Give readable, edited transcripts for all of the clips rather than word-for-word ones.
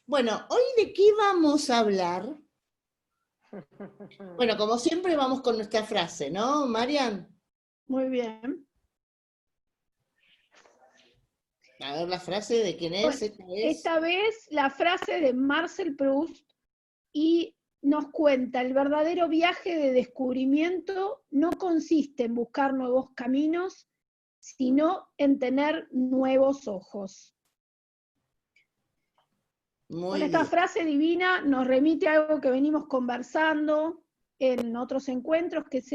Bueno, ¿hoy de qué vamos a hablar? Bueno, como siempre vamos con nuestra frase, ¿no, Marian? Muy bien. A ver la frase de quién Bueno, es, esta es. esta vez la frase de Marcel Proust y nos cuenta, el verdadero viaje de descubrimiento no consiste en buscar nuevos caminos, sino en tener nuevos ojos. Bueno, Muy esta bien. frase divina nos remite a algo que venimos conversando en otros encuentros, que es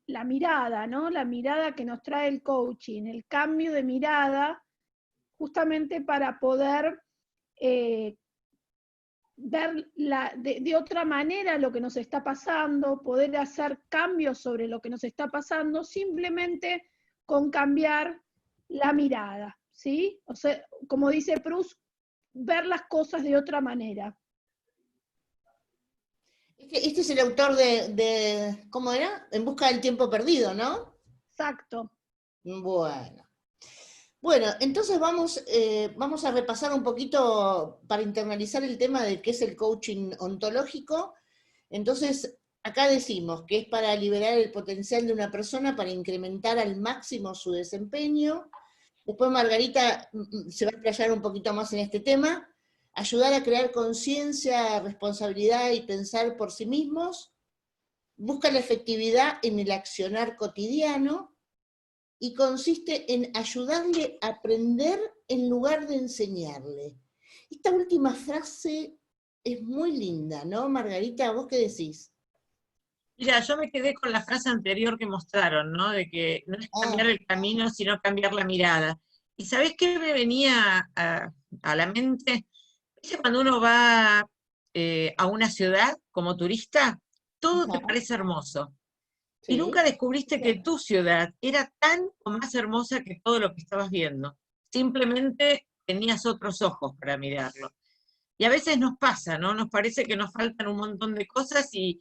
la mirada, ¿no? La mirada que nos trae el coaching, el cambio de mirada, justamente para poder ver de otra manera lo que nos está pasando, poder hacer cambios sobre lo que nos está pasando, simplemente con cambiar la mirada, ¿sí? O sea, como dice Proust, ver las cosas de otra manera. Este es el autor ¿cómo era? En busca del tiempo perdido, ¿no? Exacto. Bueno. Bueno, entonces vamos a repasar un poquito para internalizar el tema de qué es el coaching ontológico. Entonces, acá decimos que es para liberar el potencial de una persona para incrementar al máximo su desempeño. Después Margarita se va a explayar un poquito más en este tema. Ayudar a crear conciencia, responsabilidad y pensar por sí mismos. Busca la efectividad en el accionar cotidiano y consiste en ayudarle a aprender en lugar de enseñarle. Esta última frase es muy linda, ¿no, Margarita? ¿Vos qué decís? Mira, yo me quedé con la frase anterior que mostraron, ¿no? De que no es cambiar Ah, el camino, sino cambiar la mirada. ¿Y sabés qué me venía a la mente? ¿Viste cuando uno va a una ciudad como turista? Todo te ajá, parece hermoso. Y nunca sí. descubriste que tu ciudad era tan o más hermosa que todo lo que estabas viendo. Simplemente tenías otros ojos para mirarlo. Y a veces nos pasa, ¿no? Nos parece que nos faltan un montón de cosas y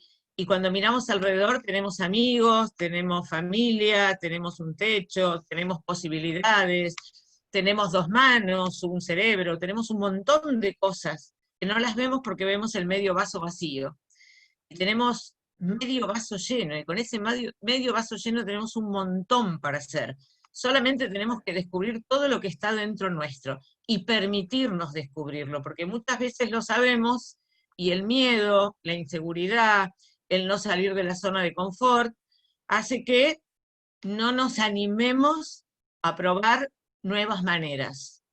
cuando miramos alrededor tenemos amigos, tenemos familia, tenemos un techo, tenemos posibilidades, tenemos dos manos, un cerebro, tenemos un montón de cosas que no las vemos porque vemos el medio vaso vacío. Y tenemos medio vaso lleno, y con ese medio vaso lleno tenemos un montón para hacer. Solamente tenemos que descubrir todo lo que está dentro nuestro y permitirnos descubrirlo, porque muchas veces lo sabemos y el miedo, la inseguridad, el no salir de la zona de confort, hace que no nos animemos a probar nuevas maneras.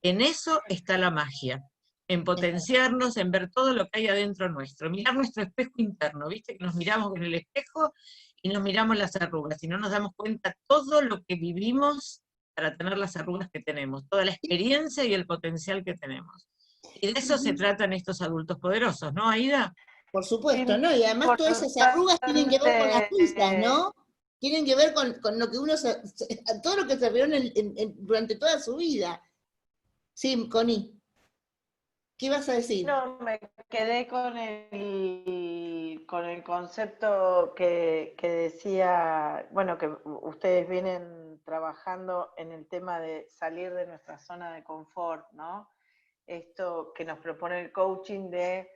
En eso está la magia, en potenciarnos, en ver todo lo que hay adentro nuestro, mirar nuestro espejo interno, ¿viste? Que nos miramos en el espejo y nos miramos las arrugas, y no nos damos cuenta todo lo que vivimos para tener las arrugas que tenemos, toda la experiencia y el potencial que tenemos. Y de eso se tratan estos adultos poderosos, ¿no, Aida? Por supuesto, ¿no? Y además todas esas arrugas tienen que ver con las Importante, risas, ¿no? Tienen que ver con lo que uno, todo lo que se rió durante toda su vida. Sí, Connie, ¿qué vas a decir? no, me quedé con el concepto que decía, bueno, que ustedes vienen trabajando en el tema de salir de nuestra zona de confort, ¿no? Esto que nos propone el coaching de,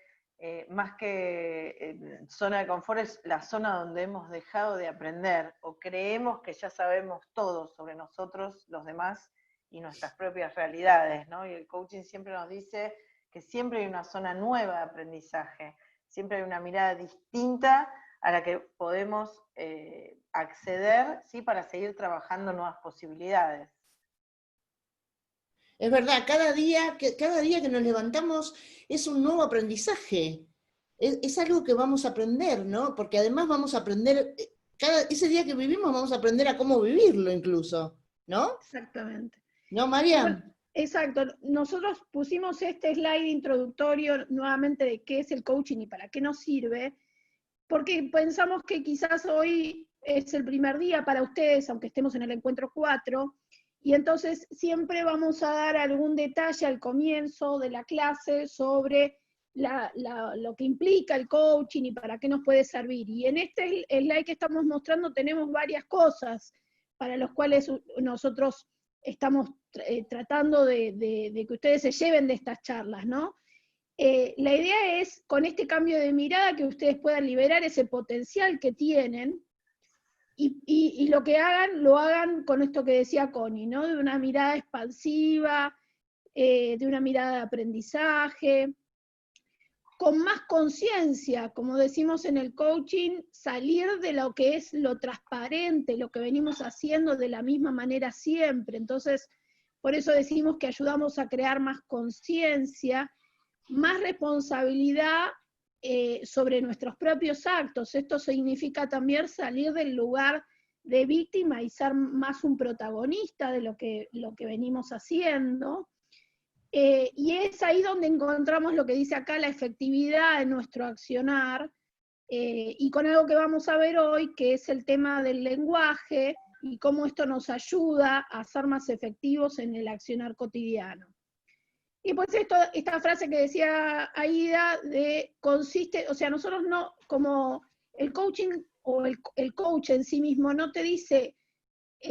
más que zona de confort, es la zona donde hemos dejado de aprender o creemos que ya sabemos todo sobre nosotros, los demás y nuestras propias realidades, ¿no? Y el coaching siempre nos dice que siempre hay una zona nueva de aprendizaje, siempre hay una mirada distinta a la que podemos acceder, ¿sí? Para seguir trabajando nuevas posibilidades. Es verdad, cada día que nos levantamos es un nuevo aprendizaje. Es algo que vamos a aprender, ¿no? Porque además vamos a aprender, ese día que vivimos vamos a aprender a cómo vivirlo incluso, ¿no? Exactamente. ¿No, Bueno, Mariam? exacto. Nosotros pusimos este slide introductorio nuevamente de qué es el coaching y para qué nos sirve, porque pensamos que quizás hoy es el primer día para ustedes, aunque estemos en el encuentro 4, y entonces siempre vamos a dar algún detalle al comienzo de la clase sobre lo que implica el coaching y para qué nos puede servir. Y en este slide que estamos mostrando tenemos varias cosas para las cuales nosotros estamos tratando de que ustedes se lleven de estas charlas, ¿no? La idea es, con este cambio de mirada, que ustedes puedan liberar ese potencial que tienen, y lo que hagan, lo hagan con esto que decía Connie, ¿no? De una mirada expansiva, de una mirada de aprendizaje, con más conciencia, como decimos en el coaching, salir de lo que es lo transparente, lo que venimos haciendo de la misma manera siempre. Entonces, por eso decimos que ayudamos a crear más conciencia, más responsabilidad sobre nuestros propios actos. Esto significa también salir del lugar de víctima y ser más un protagonista de lo que venimos haciendo. Y es ahí donde encontramos lo que dice acá, la efectividad de nuestro accionar, y con algo que vamos a ver hoy, que es el tema del lenguaje, y cómo esto nos ayuda a ser más efectivos en el accionar cotidiano. Y pues esta frase que decía Aida, consiste, o sea, nosotros no, como el coaching o el coach en sí mismo no te dice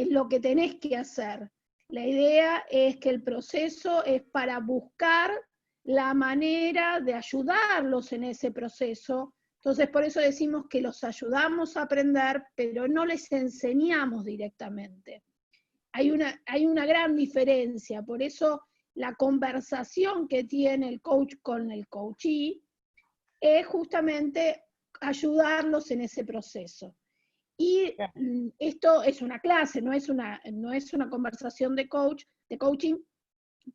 lo que tenés que hacer. La idea es que el proceso es para buscar la manera de ayudarlos en ese proceso. Entonces, por eso decimos que los ayudamos a aprender, pero no les enseñamos directamente. Hay una gran diferencia, por eso la conversación que tiene el coach con el coachee es justamente ayudarlos en ese proceso. Y esto es una clase, no es una conversación de coaching,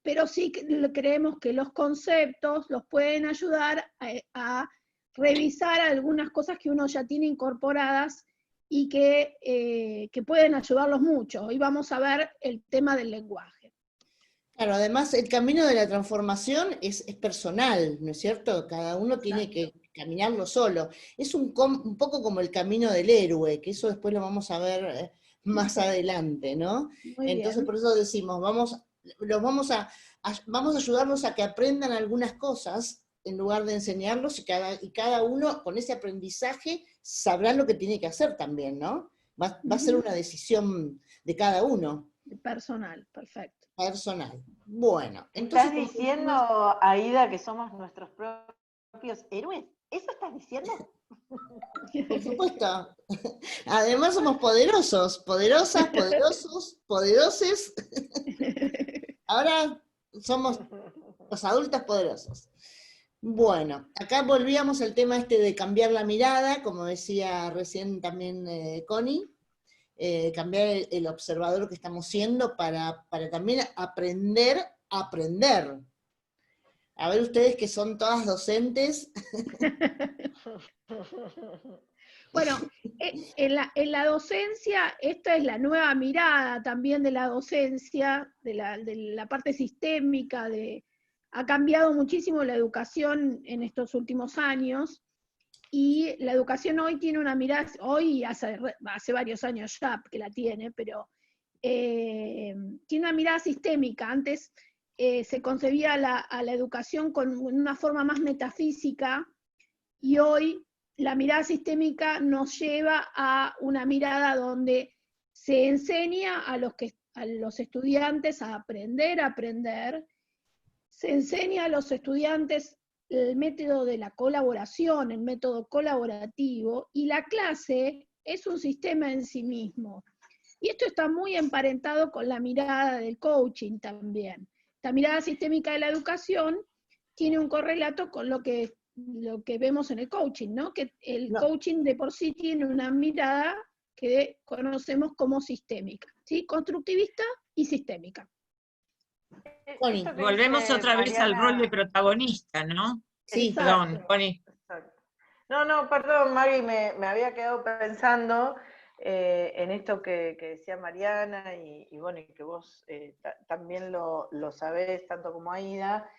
pero sí creemos que los conceptos los pueden ayudar a revisar algunas cosas que uno ya tiene incorporadas y que pueden ayudarlos mucho. Hoy vamos a ver el tema del lenguaje. Claro, además el camino de la transformación es personal, ¿no es cierto? Cada uno tiene que caminarlo solo. Es un poco como el camino del héroe, que eso después lo vamos a ver más adelante, ¿no? Muy Entonces bien. por eso decimos, vamos a ayudarlos a que aprendan algunas cosas en lugar de enseñarlos, y cada uno con ese aprendizaje sabrá lo que tiene que hacer también, ¿no? Va a ser una decisión de cada uno. Personal, perfecto. Personal. Bueno, entonces... ¿Estás diciendo, Aida, que somos nuestros propios héroes? ¿Eso estás diciendo? Por supuesto. Además somos poderosos, poderosas, poderosos, poderoses. Ahora somos los adultos poderosos. Bueno, acá volvíamos al tema este de cambiar la mirada, como decía recién también Connie, cambiar el observador que estamos siendo para también aprender a aprender. A ver ustedes que son todas docentes. Bueno, en la docencia, esta es la nueva mirada también de la docencia, de la parte sistémica, ha cambiado muchísimo la educación en estos últimos años, y la educación hoy tiene una mirada, hoy hace varios años ya que la tiene, pero tiene una mirada sistémica. Antes se concebía a la educación con una forma más metafísica, y hoy la mirada sistémica nos lleva a una mirada donde se enseña a los estudiantes a aprender, se enseña a los estudiantes el método de la colaboración, el método colaborativo, y la clase es un sistema en sí mismo. Y esto está muy emparentado con la mirada del coaching también. La mirada sistémica de la educación tiene un correlato con lo que vemos en el coaching, ¿no? Que el coaching de por sí tiene una mirada que conocemos como sistémica, ¿sí? Constructivista y sistémica. Volvemos otra vez al rol de protagonista, ¿no? Sí, perdón, Connie. Exacto. No, perdón, Mari, me había quedado pensando en esto que decía Mariana, y bueno, y que vos también lo sabés, tanto como Aida,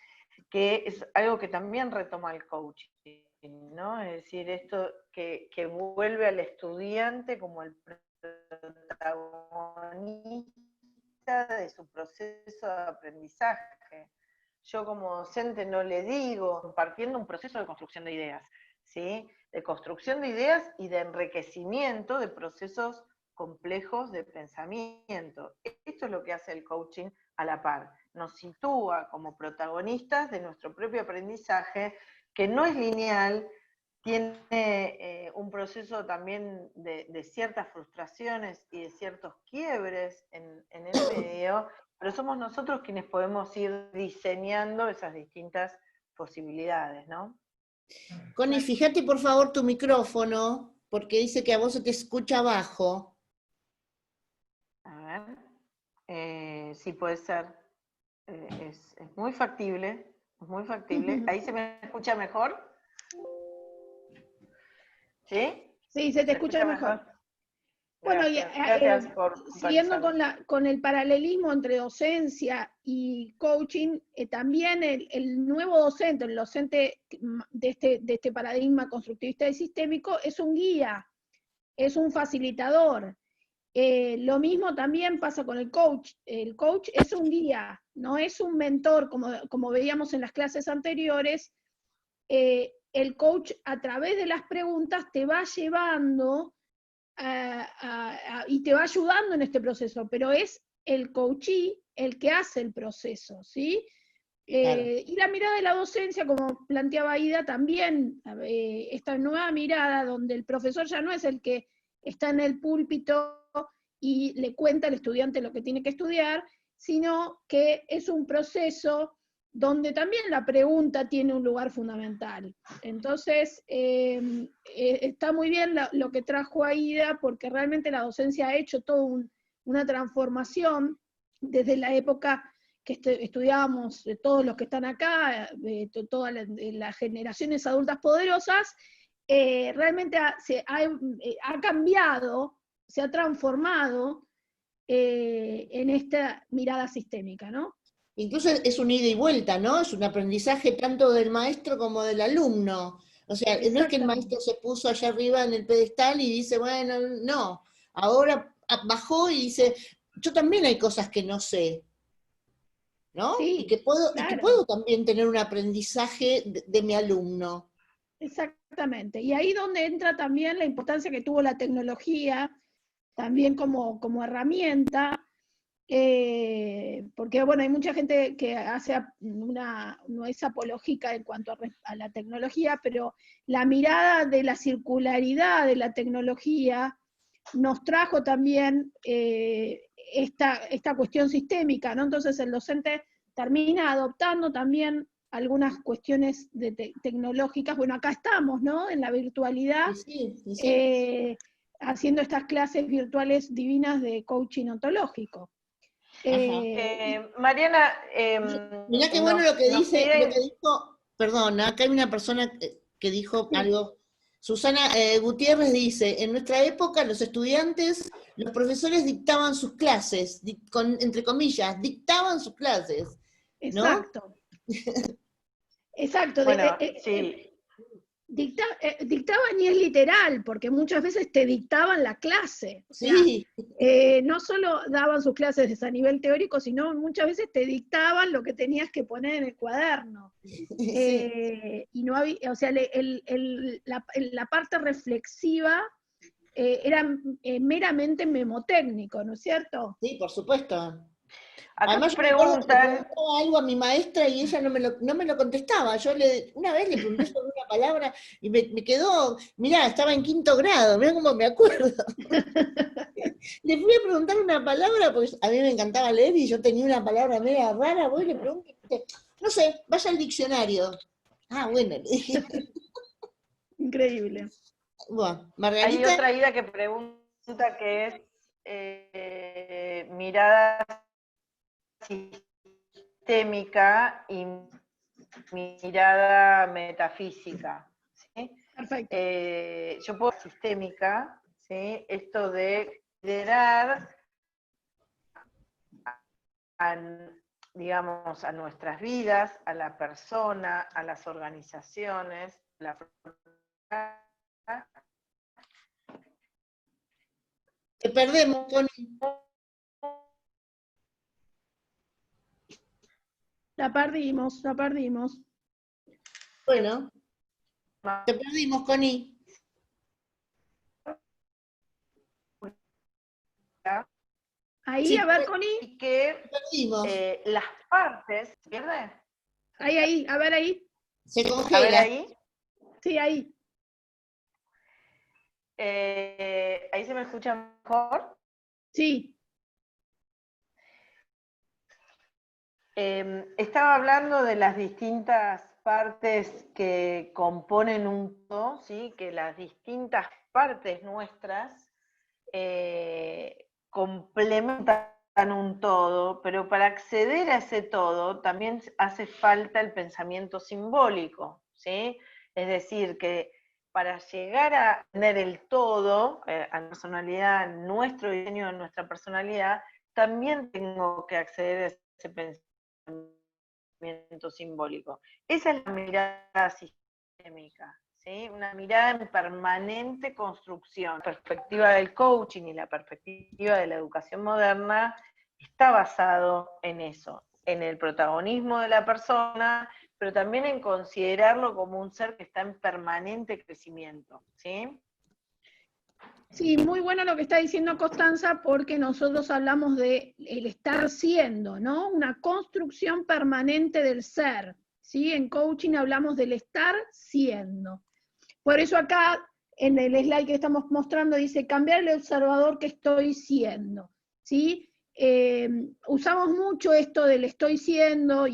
que es algo que también retoma el coaching, ¿no? Es decir, esto que vuelve al estudiante como el protagonista de su proceso de aprendizaje. Yo como docente no le digo, compartiendo un proceso de construcción de ideas, ¿sí? De construcción de ideas y de enriquecimiento de procesos complejos de pensamiento. Esto es lo que hace el coaching a la par. nos sitúa como protagonistas de nuestro propio aprendizaje, que no es lineal, tiene un proceso también de ciertas frustraciones y de ciertos quiebres en el medio, pero somos nosotros quienes podemos ir diseñando esas distintas posibilidades, ¿no? Connie, fíjate por favor tu micrófono, porque dice que a vos se te escucha bajo. A ver, sí puede ser, es muy factible, es muy factible. ¿Ahí se me escucha mejor? ¿Sí? Sí, se te escucha mejor. Bueno, Gracias por siguiendo puntualizarlo. con el paralelismo entre docencia y coaching, también el nuevo docente, el docente de este paradigma constructivista y sistémico, es un guía, es un facilitador. Lo mismo también pasa con el coach. El coach es un guía, no es un mentor, como veíamos en las clases anteriores. El coach, a través de las preguntas, te va llevando y te va ayudando en este proceso, pero es el coachee el que hace el proceso, ¿sí? Claro. Y la mirada de la docencia, como planteaba Ida, también, esta nueva mirada donde el profesor ya no es el que está en el púlpito y le cuenta al estudiante lo que tiene que estudiar, sino que es un proceso donde también la pregunta tiene un lugar fundamental. Entonces, está muy bien lo que trajo Aida, porque realmente la docencia ha hecho toda una transformación desde la época que estudiábamos, todos los que están acá, todas las generaciones adultas poderosas, realmente ha cambiado, se ha transformado en esta mirada sistémica, ¿no? Incluso es un ida y vuelta, ¿no? Es un aprendizaje tanto del maestro como del alumno. O sea, no es que el maestro se puso allá arriba en el pedestal y dice, bueno, no. Ahora bajó y dice, yo también hay cosas que no sé, ¿no? Sí, y que puedo claro. también tener un aprendizaje de mi alumno. Exactamente. Y ahí donde entra también la importancia que tuvo la tecnología, también como herramienta, porque bueno, hay mucha gente que hace no es apológica en cuanto a la tecnología, pero la mirada de la circularidad de la tecnología nos trajo también esta cuestión sistémica, ¿no? Entonces el docente termina adoptando también algunas cuestiones tecnológicas. Bueno, acá estamos, ¿no? En la virtualidad, Sí. haciendo estas clases virtuales divinas de coaching ontológico. Mariana, mirá qué bueno lo que dijo, perdón, acá hay una persona que dijo algo. Susana Gutiérrez dice, en nuestra época los estudiantes, los profesores dictaban sus clases, entre comillas, dictaban sus clases, ¿no? Exacto. Exacto. Bueno, sí. Dictaban y es literal, porque muchas veces te dictaban la clase. O sea, Sí. no solo daban sus clases a nivel teórico, sino muchas veces te dictaban lo que tenías que poner en el cuaderno. Sí. Y no había, o sea, la parte reflexiva era meramente memotécnico, ¿no es cierto? Sí, por supuesto. Acá Además, yo me acuerdo que le preguntaba algo a mi maestra y ella no me lo contestaba. Una vez le pregunté sobre una palabra y me quedó, mirá, estaba en 5º grado, mirá cómo me acuerdo. Le fui a preguntar una palabra, porque a mí me encantaba leer y yo tenía una palabra media rara, voy y le pregunté, no sé, vaya al diccionario. Ah, bueno, le dije. Increíble. Bueno, Hay Margarita. otra Ida que pregunta que es mirada sistémica y mirada metafísica. ¿Sí? Perfecto. Yo puedo sistémica, ¿sí? Esto de liderar digamos, a nuestras vidas, a la persona, a las organizaciones, Te perdemos, Connie. La perdimos. Bueno, te perdimos, Connie. Ahí, Sí, a ver, Connie. Y que perdimos. las partes, ¿se pierde? Ahí, a ver ahí. Se A ver congela. ahí. Sí, ahí. ¿Ahí se me escucha mejor? Sí. Estaba hablando de las distintas partes que componen un todo, ¿sí? Que las distintas partes nuestras complementan un todo, pero para acceder a ese todo también hace falta el pensamiento simbólico, ¿sí? Es decir, que para llegar a tener el todo, a la personalidad, nuestro diseño de nuestra personalidad, también tengo que acceder a ese pensamiento simbólico. Esa es la mirada sistémica, ¿sí? Una mirada en permanente construcción. La perspectiva del coaching y la perspectiva de la educación moderna está basado en eso, en el protagonismo de la persona, pero también en considerarlo como un ser que está en permanente crecimiento, ¿sí? Sí, muy bueno lo que está diciendo Constanza, porque nosotros hablamos de el estar siendo, ¿no? Una construcción permanente del ser, ¿sí? En coaching hablamos del estar siendo. Por eso acá, en el slide que estamos mostrando, dice, cambiar el observador que estoy siendo, ¿sí? Usamos mucho esto del estoy siendo,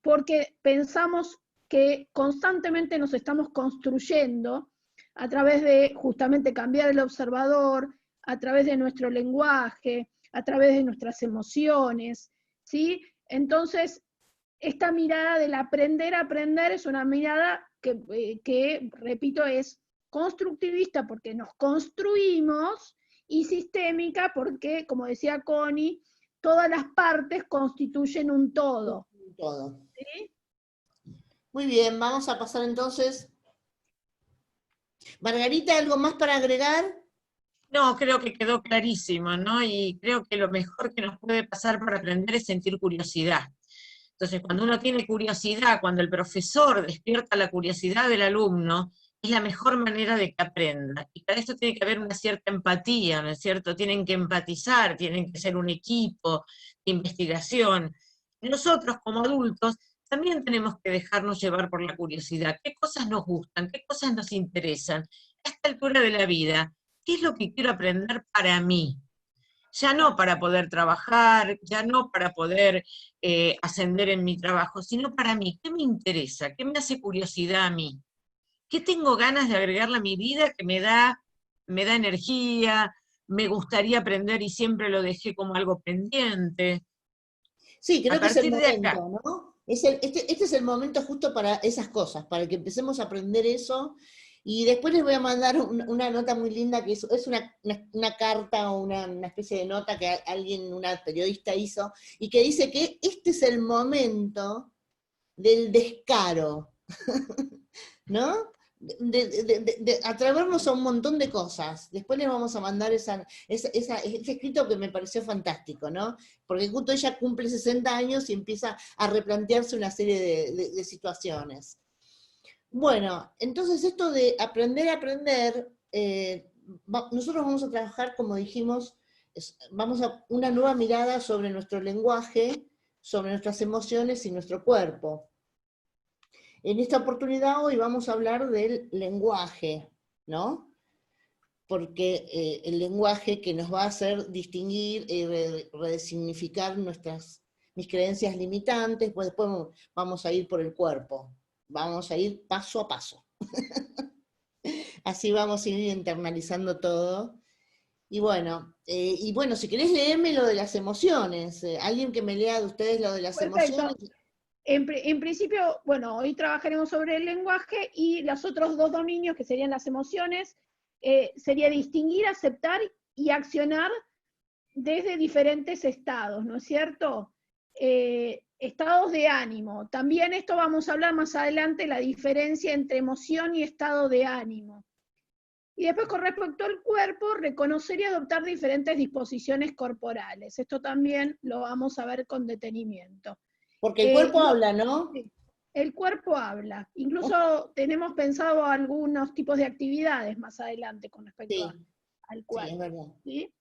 porque pensamos que constantemente nos estamos construyendo a través de justamente cambiar el observador, a través de nuestro lenguaje, a través de nuestras emociones, ¿sí? Entonces, esta mirada del aprender a aprender es una mirada que, repito, es constructivista porque nos construimos, y sistémica porque, como decía Connie, todas las partes constituyen un todo. Todo. ¿Sí? Muy bien, vamos a pasar entonces. Margarita, ¿algo más para agregar? No, creo que quedó clarísimo, ¿no? Y creo que lo mejor que nos puede pasar para aprender es sentir curiosidad. Entonces, cuando uno tiene curiosidad, cuando el profesor despierta la curiosidad del alumno, es la mejor manera de que aprenda. Y para eso tiene que haber una cierta empatía, ¿no es cierto? Tienen que empatizar, tienen que ser un equipo de investigación. Nosotros, como adultos, también tenemos que dejarnos llevar por la curiosidad. ¿Qué cosas nos gustan? ¿Qué cosas nos interesan? A esta altura de la vida, ¿qué es lo que quiero aprender para mí? Ya no para poder trabajar, ya no para poder ascender en mi trabajo, sino para mí. ¿Qué me interesa? ¿Qué me hace curiosidad a mí? ¿Qué tengo ganas de agregarle a mi vida que me da energía, me gustaría aprender y siempre lo dejé como algo pendiente? Sí, A creo que es el partir de acá, momento, ¿no? Este es el momento justo para esas cosas, para que empecemos a aprender eso. Y después les voy a mandar una nota muy linda, que es una carta o una especie de nota que alguien, una periodista hizo, y que dice que este es el momento del descaro, ¿no? De atrevernos a un montón de cosas. Después les vamos a mandar ese escrito que me pareció fantástico, ¿no? Porque justo ella cumple 60 años y empieza a replantearse una serie de situaciones. Bueno, entonces esto de aprender a aprender, nosotros vamos a trabajar, como dijimos, vamos a una nueva mirada sobre nuestro lenguaje, sobre nuestras emociones y nuestro cuerpo. En esta oportunidad hoy vamos a hablar del lenguaje, ¿no? Porque el lenguaje que nos va a hacer distinguir y resignificar mis creencias limitantes, pues después vamos a ir por el cuerpo, vamos a ir paso a paso. Así vamos a ir internalizando todo. Y bueno, si querés leerme lo de las emociones, alguien que me lea de ustedes lo de las Perfecto. emociones. En principio, bueno, hoy trabajaremos sobre el lenguaje, y los otros dos dominios, que serían las emociones, sería distinguir, aceptar y accionar desde diferentes estados, ¿no es cierto? Estados de ánimo. También esto vamos a hablar más adelante, la diferencia entre emoción y estado de ánimo. Y después, con respecto al cuerpo, reconocer y adoptar diferentes disposiciones corporales. Esto también lo vamos a ver con detenimiento. Porque el cuerpo habla, ¿no? Sí, el cuerpo habla. Incluso tenemos pensado algunos tipos de actividades más adelante con respecto al cuerpo. Sí, es verdad. ¿Sí?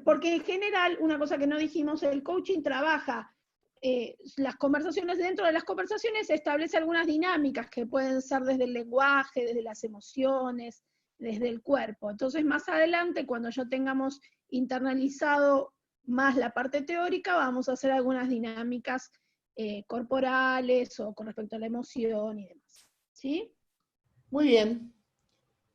Porque en general, una cosa que no dijimos, el coaching trabaja las conversaciones, dentro de las conversaciones se establece algunas dinámicas que pueden ser desde el lenguaje, desde las emociones, desde el cuerpo. Entonces, más adelante, cuando ya tengamos internalizado más la parte teórica, vamos a hacer algunas dinámicas corporales o con respecto a la emoción y demás. ¿Sí? Muy bien.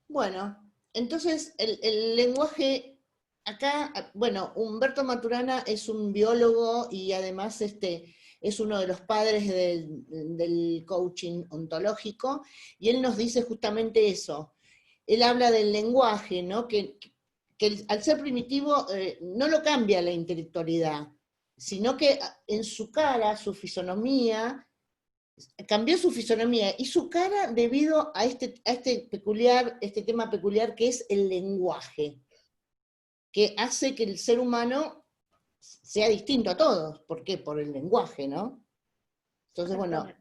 Bueno, entonces el lenguaje, acá, bueno, Humberto Maturana es un biólogo y además es uno de los padres del coaching ontológico, y él nos dice justamente eso. Él habla del lenguaje, ¿no? Que al ser primitivo no lo cambia la intelectualidad, sino que en su cara, su fisonomía, cambió su fisonomía y su cara debido a este tema peculiar que es el lenguaje, que hace que el ser humano sea distinto a todos. ¿Por qué? Por el lenguaje, ¿no? Entonces, bueno.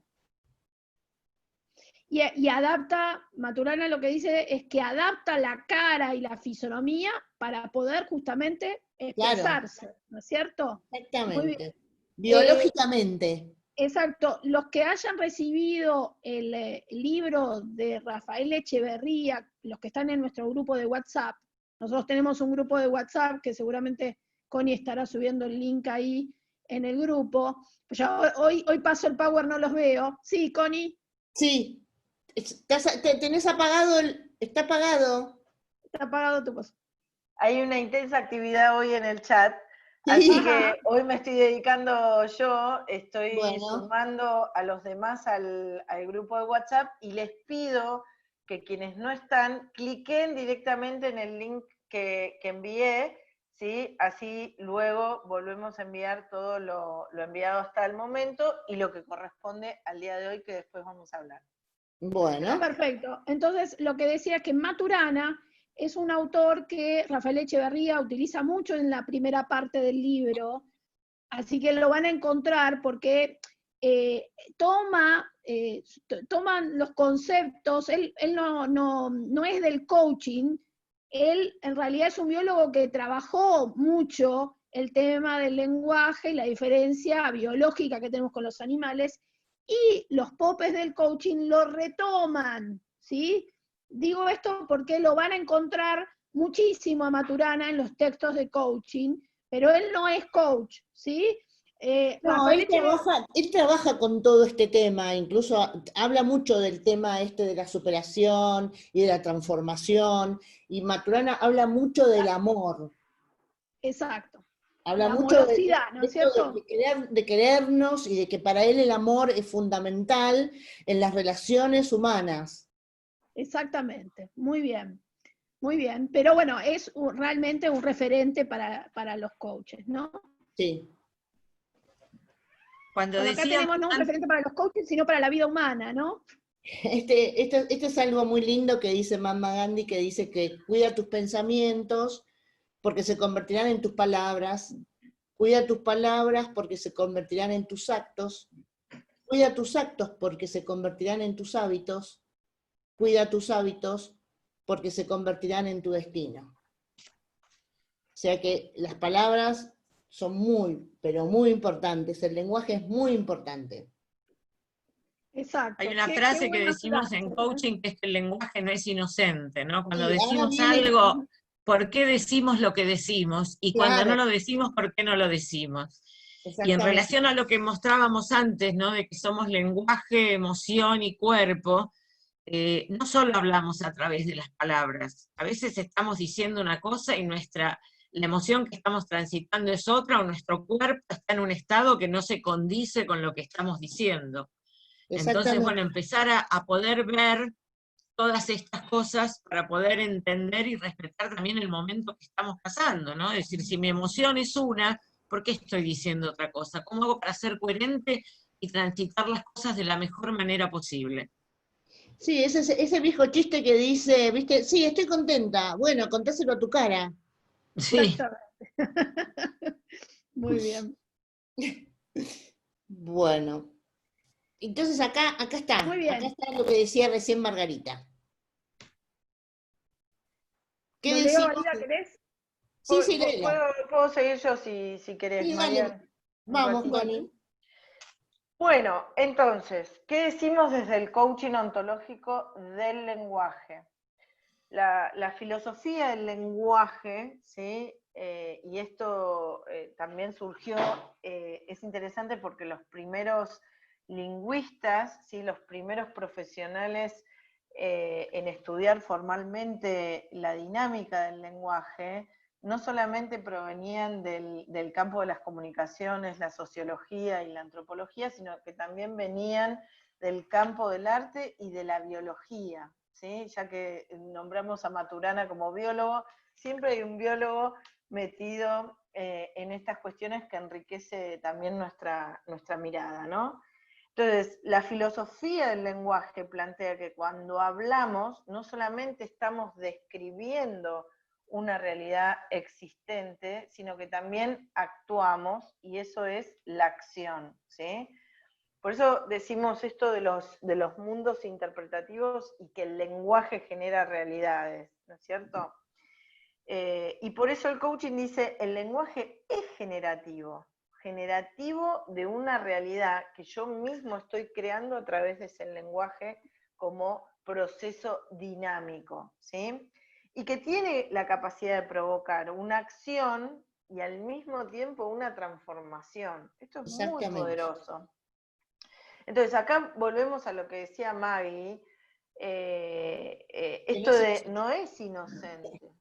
Y adapta, Maturana lo que dice es que adapta la cara y la fisonomía para poder justamente expresarse, claro, ¿no es cierto? Exactamente. Biológicamente. Exacto. Los que hayan recibido el libro de Rafael Echeverría, los que están en nuestro grupo de WhatsApp, nosotros tenemos un grupo de WhatsApp que seguramente Connie estará subiendo el link ahí en el grupo. Ya hoy paso el power, no los veo. ¿Sí, Connie? Sí. ¿Tenés apagado está apagado? Está apagado tu cosa. Hay una intensa actividad hoy en el chat, así que hoy me estoy dedicando yo, estoy sumando a los demás al grupo de WhatsApp, y les pido que quienes no están, cliquen directamente en el link que envié, ¿sí? Así luego volvemos a enviar todo lo enviado hasta el momento y lo que corresponde al día de hoy, que después vamos a hablar. Bueno. Perfecto. Entonces, lo que decía es que Maturana es un autor que Rafael Echeverría utiliza mucho en la primera parte del libro, así que lo van a encontrar porque toman los conceptos, él no es del coaching, él en realidad es un biólogo que trabajó mucho el tema del lenguaje y la diferencia biológica que tenemos con los animales, y los popes del coaching lo retoman, ¿sí? Digo esto porque lo van a encontrar muchísimo a Maturana en los textos de coaching, pero él no es coach, ¿sí? No, él trabaja con todo este tema, incluso habla mucho del tema de la superación y de la transformación, y Maturana habla mucho del amor. Exacto. Habla la mucho amorosidad, ¿no es cierto? De querernos, y de que para él el amor es fundamental en las relaciones humanas. Exactamente, muy bien, pero bueno, es realmente un referente para los coaches, ¿no? Sí. Acá tenemos no un referente para los coaches, sino para la vida humana, ¿no? Este es algo muy lindo que dice Mahatma Gandhi, que dice que cuida tus pensamientos porque se convertirán en tus palabras, cuida tus palabras porque se convertirán en tus actos, cuida tus actos porque se convertirán en tus hábitos, cuida tus hábitos porque se convertirán en tu destino. O sea que las palabras son muy, pero muy importantes, el lenguaje es muy importante. Exacto. Hay una frase que decimos en coaching, que es que el lenguaje no es inocente, ¿no? Cuando Sí, decimos algo, ¿por qué decimos lo que decimos? Y cuando no lo decimos, ¿por qué no lo decimos? Y en relación a lo que mostrábamos antes, ¿no? De que somos lenguaje, emoción y cuerpo, no solo hablamos a través de las palabras, a veces estamos diciendo una cosa y la emoción que estamos transitando es otra, o nuestro cuerpo está en un estado que no se condice con lo que estamos diciendo. Entonces, bueno, empezar a poder ver todas estas cosas para poder entender y respetar también el momento que estamos pasando, ¿no? Es decir, si mi emoción es una, ¿por qué estoy diciendo otra cosa? ¿Cómo hago para ser coherente y transitar las cosas de la mejor manera posible? Sí, ese viejo chiste que dice, ¿viste? Sí, estoy contenta. Bueno, contáselo a tu cara. Sí. Muy bien. Bueno. Entonces acá está. Muy bien. Acá está lo que decía recién Margarita. ¿Lo leo, Valida, querés? Sí, léela. ¿Puedo seguir yo si querés, Sí, dale. Marian? Vamos, ratito. Connie. Bueno, entonces, ¿qué decimos desde el coaching ontológico del lenguaje? La filosofía del lenguaje, ¿sí? Y esto también surgió, es interesante porque los primeros lingüistas, ¿sí? Los primeros profesionales en estudiar formalmente la dinámica del lenguaje, no solamente provenían del campo de las comunicaciones, la sociología y la antropología, sino que también venían del campo del arte y de la biología, ¿sí? Ya que nombramos a Maturana como biólogo, siempre hay un biólogo metido en estas cuestiones que enriquece también nuestra mirada, ¿no? Entonces, la filosofía del lenguaje plantea que cuando hablamos, no solamente estamos describiendo una realidad existente, sino que también actuamos, y eso es la acción, ¿sí? Por eso decimos esto de los mundos interpretativos y que el lenguaje genera realidades, ¿no es cierto? Y por eso el coaching dice, el lenguaje es generativo de una realidad que yo mismo estoy creando a través de ese lenguaje como proceso dinámico, ¿sí? Y que tiene la capacidad de provocar una acción y al mismo tiempo una transformación. Esto es muy poderoso. Entonces, acá volvemos a lo que decía Maggie, esto de no es inocente,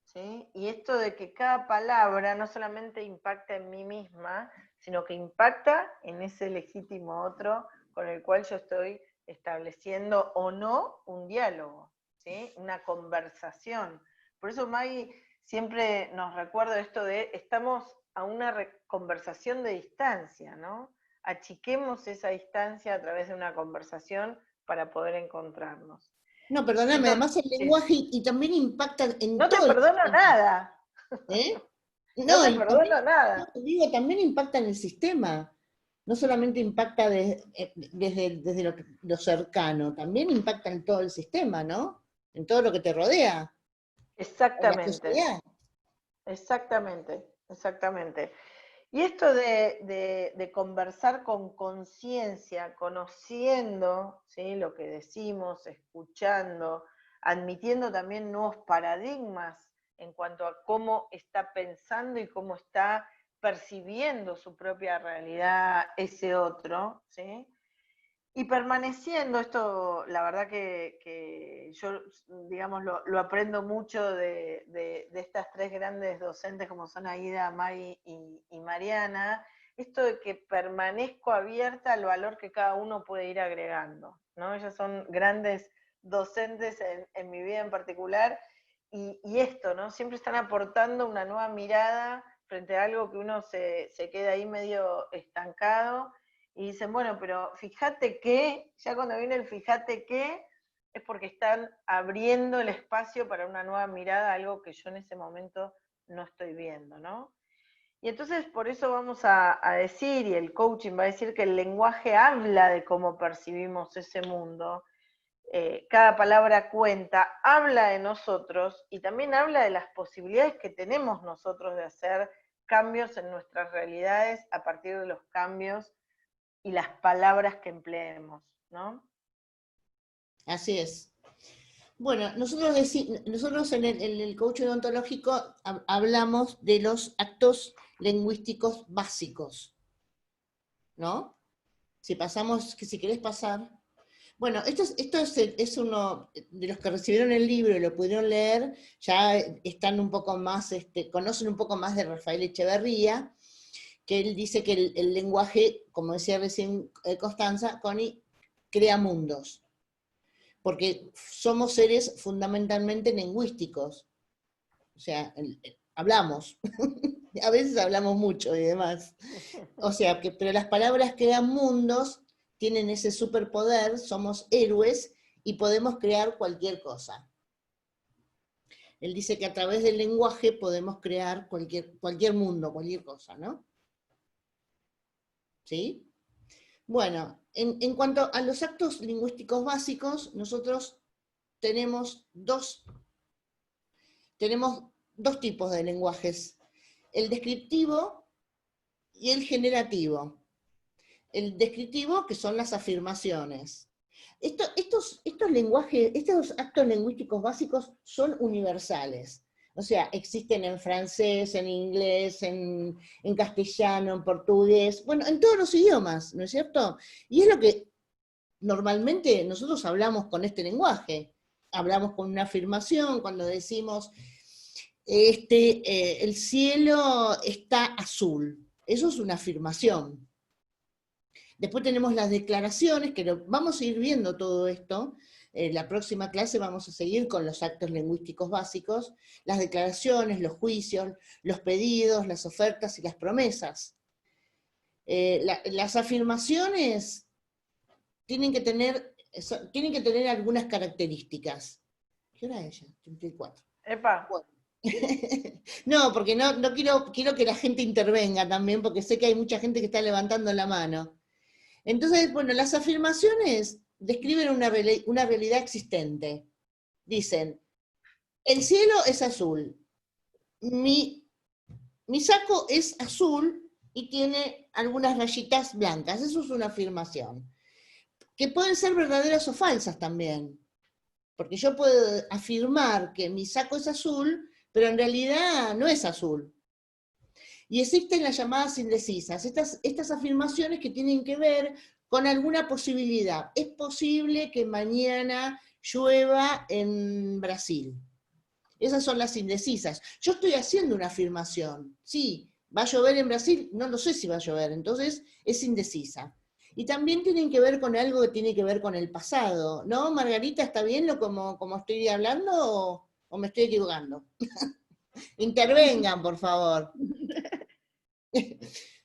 ¿sí? Y esto de que cada palabra no solamente impacta en mí misma, sino que impacta en ese legítimo otro con el cual yo estoy estableciendo o no un diálogo, ¿sí? Una conversación. Por eso Maggie siempre nos recuerda esto de estamos a una conversación de distancia, ¿no? Achiquemos esa distancia a través de una conversación para poder encontrarnos. No, perdóname, además el lenguaje y también impacta en no todo. No te perdono nada. ¿Eh? No te perdono nada. Digo, también impacta en el sistema. No solamente impacta desde lo cercano, también impacta en todo el sistema, ¿no? En todo lo que te rodea. Exactamente. Exactamente. Y esto de conversar con conciencia, conociendo, ¿sí? Lo que decimos, escuchando, admitiendo también nuevos paradigmas en cuanto a cómo está pensando y cómo está percibiendo su propia realidad ese otro, ¿sí? Y permaneciendo, esto la verdad que yo, digamos, lo aprendo mucho de estas tres grandes docentes como son Aida, Maggie y Mariana, esto de que permanezco abierta al valor que cada uno puede ir agregando, ¿no? Ellas son grandes docentes en mi vida en particular, y esto, ¿no? Siempre están aportando una nueva mirada frente a algo que uno se queda ahí medio estancado, y dicen, bueno, pero fíjate que, ya cuando viene el fíjate que, es porque están abriendo el espacio para una nueva mirada, algo que yo en ese momento no estoy viendo, ¿no? Y entonces por eso vamos a decir, y el coaching va a decir que el lenguaje habla de cómo percibimos ese mundo, cada palabra cuenta, habla de nosotros y también habla de las posibilidades que tenemos nosotros de hacer cambios en nuestras realidades a partir de los cambios y las palabras que empleemos, ¿no? Así es. Bueno, nosotros en el coaching ontológico hablamos de los actos lingüísticos básicos, ¿no? Si querés pasar. Bueno, esto es uno de los que recibieron el libro y lo pudieron leer, ya están un poco más, conocen un poco más de Rafael Echeverría, que él dice que el lenguaje, como decía recién Constanza, Connie, crea mundos. Porque somos seres fundamentalmente lingüísticos. O sea, hablamos. A veces hablamos mucho y demás. O sea, pero las palabras crean mundos, tienen ese superpoder, somos héroes y podemos crear cualquier cosa. Él dice que a través del lenguaje podemos crear cualquier mundo, cualquier cosa, ¿no? ¿Sí? Bueno, en cuanto a los actos lingüísticos básicos, nosotros tenemos dos tipos de lenguajes, el descriptivo y el generativo. El descriptivo, que son las afirmaciones. Estos lenguajes, estos actos lingüísticos básicos son universales. O sea, existen en francés, en inglés, en castellano, en portugués, bueno, en todos los idiomas, ¿no es cierto? Y es lo que normalmente nosotros hablamos con este lenguaje. Hablamos con una afirmación cuando decimos, el cielo está azul. Eso es una afirmación. Después tenemos las declaraciones, que vamos a ir viendo todo esto. La próxima clase vamos a seguir con los actos lingüísticos básicos, las declaraciones, los juicios, los pedidos, las ofertas y las promesas. Las afirmaciones tienen que tener algunas características. ¿Qué hora es ya? 34. Epa. Bueno. No, porque no quiero que la gente intervenga también, porque sé que hay mucha gente que está levantando la mano. Entonces, bueno, las afirmaciones describen una realidad existente. Dicen, el cielo es azul, mi saco es azul y tiene algunas rayitas blancas. Eso es una afirmación. Que pueden ser verdaderas o falsas también. Porque yo puedo afirmar que mi saco es azul, pero en realidad no es azul. Y existen las llamadas indecisas, estas afirmaciones que tienen que ver con alguna posibilidad. Es posible que mañana llueva en Brasil. Esas son las indecisas. Yo estoy haciendo una afirmación. Sí, ¿va a llover en Brasil? No lo sé si va a llover, entonces es indecisa. Y también tienen que ver con algo que tiene que ver con el pasado. ¿No, Margarita? ¿Está bien como estoy hablando o me estoy equivocando? Intervengan, por favor.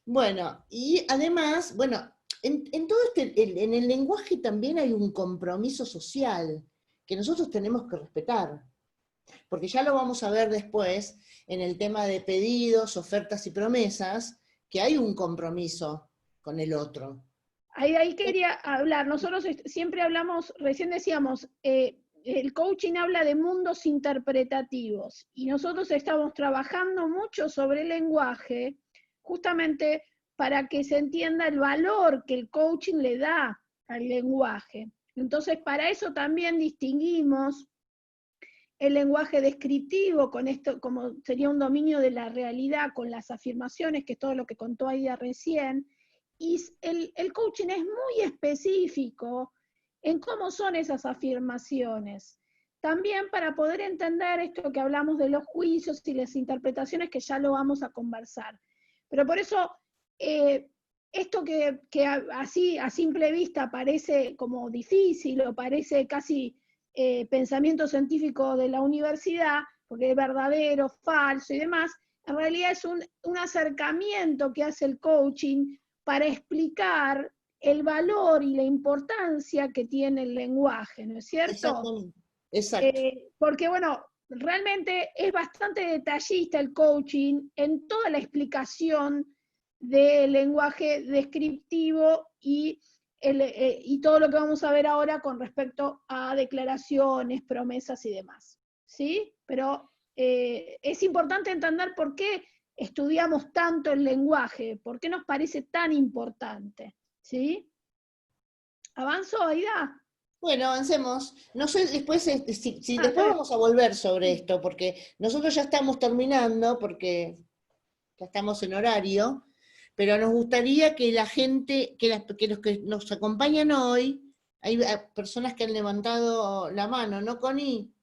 Bueno, y además, bueno, en todo en el lenguaje también hay un compromiso social que nosotros tenemos que respetar, porque ya lo vamos a ver después en el tema de pedidos, ofertas y promesas, que hay un compromiso con el otro. Ahí quería hablar. Nosotros siempre hablamos, recién decíamos, el coaching habla de mundos interpretativos y nosotros estamos trabajando mucho sobre el lenguaje justamente para que se entienda el valor que el coaching le da al lenguaje. Entonces, para eso también distinguimos el lenguaje descriptivo, con esto, como sería un dominio de la realidad, con las afirmaciones, que es todo lo que contó Aida recién, y el coaching es muy específico en cómo son esas afirmaciones. También para poder entender esto que hablamos de los juicios y las interpretaciones, que ya lo vamos a conversar. Pero por eso, esto que así a simple vista parece como difícil o parece casi pensamiento científico de la universidad, porque es verdadero, falso y demás, en realidad es un acercamiento que hace el coaching para explicar el valor y la importancia que tiene el lenguaje, ¿no es cierto? Exactamente. Exacto. Porque bueno, realmente es bastante detallista el coaching en toda la explicación del lenguaje descriptivo y todo lo que vamos a ver ahora con respecto a declaraciones, promesas y demás. ¿Sí? Pero es importante entender por qué estudiamos tanto el lenguaje, por qué nos parece tan importante. ¿Sí? ¿Avanzo, Aida? Bueno, avancemos. No sé después si después vamos a volver sobre esto, porque nosotros ya estamos terminando, porque ya estamos en horario, pero nos gustaría que la gente, que los que nos acompañan hoy, hay personas que han levantado la mano, ¿no, Connie?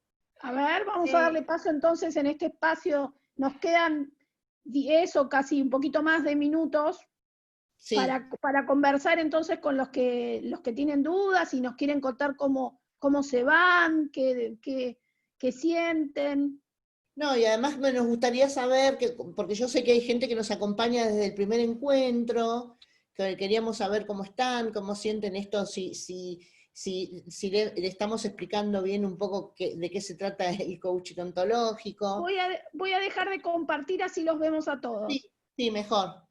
A ver, vamos Sí. a darle paso entonces en este espacio. Nos quedan 10 o casi un poquito más de minutos Sí. para conversar entonces con los que tienen dudas y nos quieren contar cómo se van, qué sienten. No, y además nos gustaría saber, porque yo sé que hay gente que nos acompaña desde el primer encuentro, que queríamos saber cómo están, cómo sienten esto, si le estamos explicando bien un poco de qué se trata el coaching ontológico. Voy a dejar de compartir, así los vemos a todos. Sí, sí, mejor.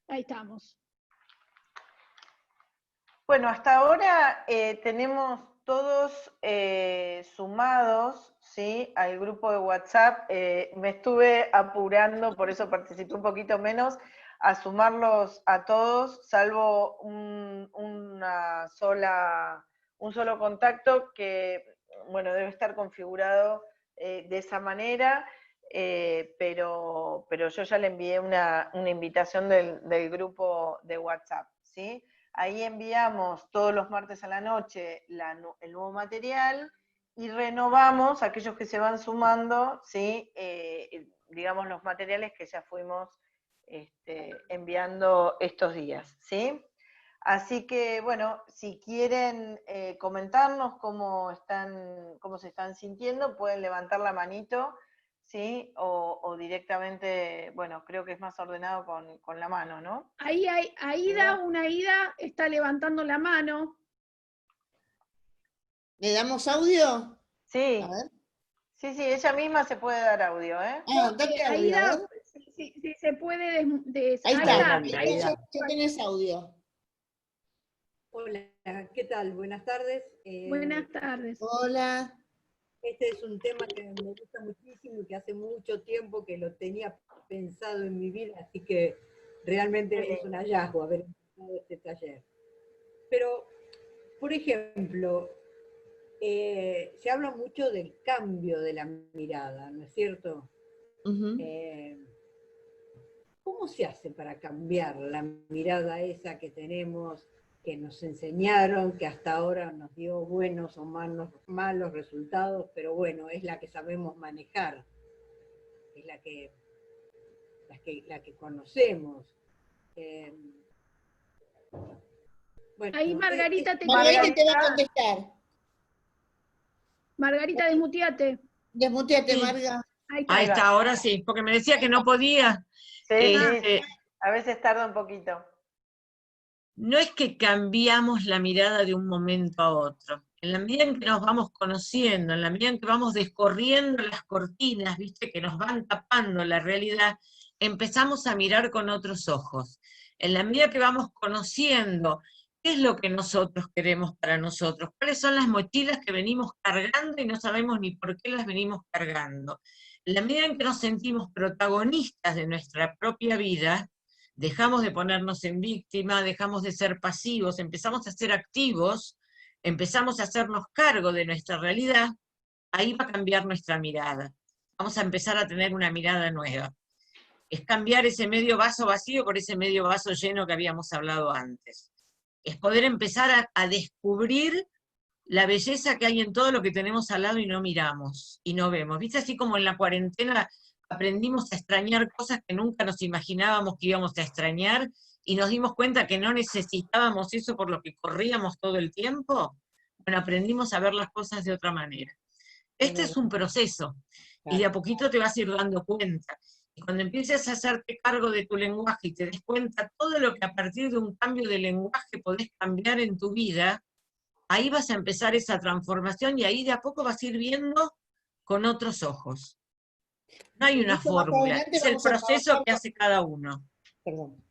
Ahí estamos. Bueno, hasta ahora tenemos todos sumados ¿sí? Al grupo de WhatsApp. Me estuve apurando, por eso participé un poquito menos, a sumarlos a todos, salvo un solo contacto que, bueno, debe estar configurado de esa manera, pero yo ya le envié una invitación del grupo de WhatsApp, ¿sí? Ahí enviamos todos los martes a la noche el nuevo material y renovamos aquellos que se van sumando, ¿sí? Digamos, los materiales que ya fuimos enviando estos días, ¿sí? Así que, bueno, si quieren comentarnos cómo se están sintiendo, pueden levantar la manito, ¿sí? O directamente, bueno, creo que es más ordenado con la mano, ¿no? Ahí hay Aida, una Aida está levantando la mano. ¿Le damos audio? Sí. A ver. Sí, ella misma se puede dar audio, ¿eh? Date audio, Aida, a ver. si se puede... Ahí está, Aida. ya tenés audio. Hola, ¿qué tal? Buenas tardes. Buenas tardes. Hola. Este es un tema que me gusta muchísimo y que hace mucho tiempo que lo tenía pensado en mi vida, así que realmente es un hallazgo haber empezado este taller. Pero, por ejemplo, se habla mucho del cambio de la mirada, ¿no es cierto? ¿Cómo se hace para cambiar la mirada esa que tenemos, que nos enseñaron, que hasta ahora nos dio buenos o malos resultados, pero bueno, es la que sabemos manejar, es la que conocemos? Bueno, ahí Margarita te va a contestar. Margarita, desmuteate. Desmuteate, Marga. Ahí está, ahora sí, porque me decía que no podía. Sí, a veces tarda un poquito. No es que cambiamos la mirada de un momento a otro. En la medida en que nos vamos conociendo, en la medida en que vamos descorriendo las cortinas, viste, que nos van tapando la realidad, empezamos a mirar con otros ojos. En la medida que vamos conociendo qué es lo que nosotros queremos para nosotros, cuáles son las mochilas que venimos cargando y no sabemos ni por qué las venimos cargando. En la medida en que nos sentimos protagonistas de nuestra propia vida, dejamos de ponernos en víctima, dejamos de ser pasivos, empezamos a ser activos, empezamos a hacernos cargo de nuestra realidad, ahí va a cambiar nuestra mirada. Vamos a empezar a tener una mirada nueva. Es cambiar ese medio vaso vacío por ese medio vaso lleno que habíamos hablado antes. Es poder empezar a descubrir la belleza que hay en todo lo que tenemos al lado y no miramos, y no vemos. ¿Viste? Así como en la cuarentena aprendimos a extrañar cosas que nunca nos imaginábamos que íbamos a extrañar, y nos dimos cuenta que no necesitábamos eso por lo que corríamos todo el tiempo. Bueno, aprendimos a ver las cosas de otra manera. Este es un proceso, y de a poquito te vas a ir dando cuenta. Y cuando empieces a hacerte cargo de tu lenguaje y te des cuenta todo lo que a partir de un cambio de lenguaje podés cambiar en tu vida, ahí vas a empezar esa transformación y ahí de a poco vas a ir viendo con otros ojos. No hay una fórmula, es el proceso que hace cada uno. Perdón.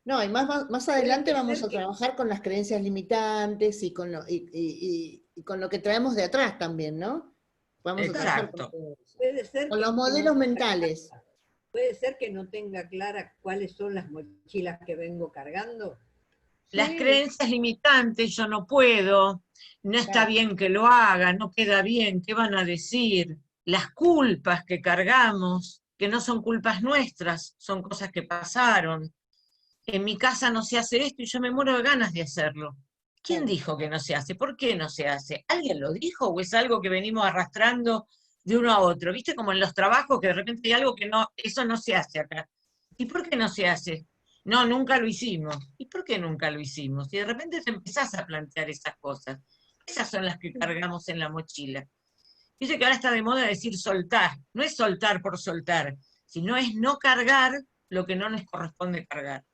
No, y más adelante vamos a trabajar con las creencias limitantes y con lo que traemos de atrás también, ¿no? Vamos a trabajar con los modelos mentales. ¿Puede ser que no tenga clara cuáles son las mochilas que vengo cargando? Las creencias limitantes, yo no puedo, no está bien que lo haga, no queda bien, ¿qué van a decir? Las culpas que cargamos, que no son culpas nuestras, son cosas que pasaron. En mi casa no se hace esto y yo me muero de ganas de hacerlo. ¿Quién dijo que no se hace? ¿Por qué no se hace? ¿Alguien lo dijo o es algo que venimos arrastrando de uno a otro? ¿Viste? Como en los trabajos que de repente hay algo que no, eso no se hace acá. ¿Y por qué no se hace? No, nunca lo hicimos. ¿Y por qué nunca lo hicimos? Y de repente te empezás a plantear esas cosas. Esas son las que cargamos en la mochila. Dice que ahora está de moda decir soltar. No es soltar por soltar, sino es no cargar lo que no nos corresponde cargar.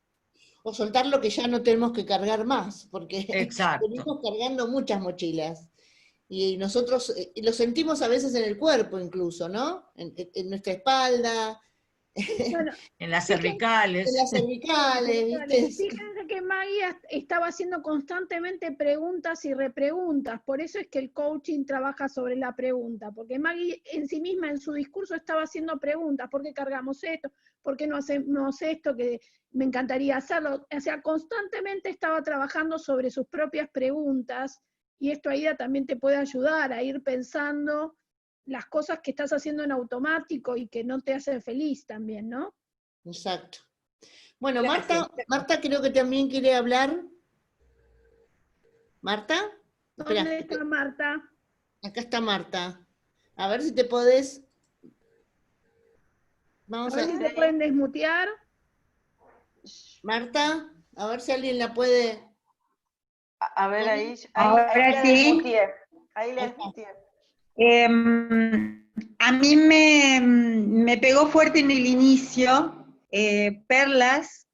O soltar lo que ya no tenemos que cargar más, porque Exacto. venimos cargando muchas mochilas. Y nosotros lo sentimos a veces en el cuerpo incluso, ¿no? En nuestra espalda. Bueno, en las cervicales. En las cervicales, ¿viste? Fíjense que Maggie estaba haciendo constantemente preguntas y repreguntas, por eso es que el coaching trabaja sobre la pregunta, porque Maggie en sí misma en su discurso estaba haciendo preguntas, ¿por qué cargamos esto? ¿Por qué no hacemos esto que me encantaría hacerlo? O sea, constantemente estaba trabajando sobre sus propias preguntas, y esto, Aida, también te puede ayudar a ir pensando las cosas que estás haciendo en automático y que no te hacen feliz también, ¿no? Exacto. Bueno, Gracias. Marta creo que también quiere hablar. ¿Marta? Espera, ¿Dónde está Marta? acá está Marta. A ver si te podés... A Vamos ver a... si te pueden desmutear. Marta, a ver si alguien la puede... A ver, ahí Ahora la sí. desmuteé. Ahí la Ahí está. desmuteé. A mí me pegó fuerte en el inicio perlas,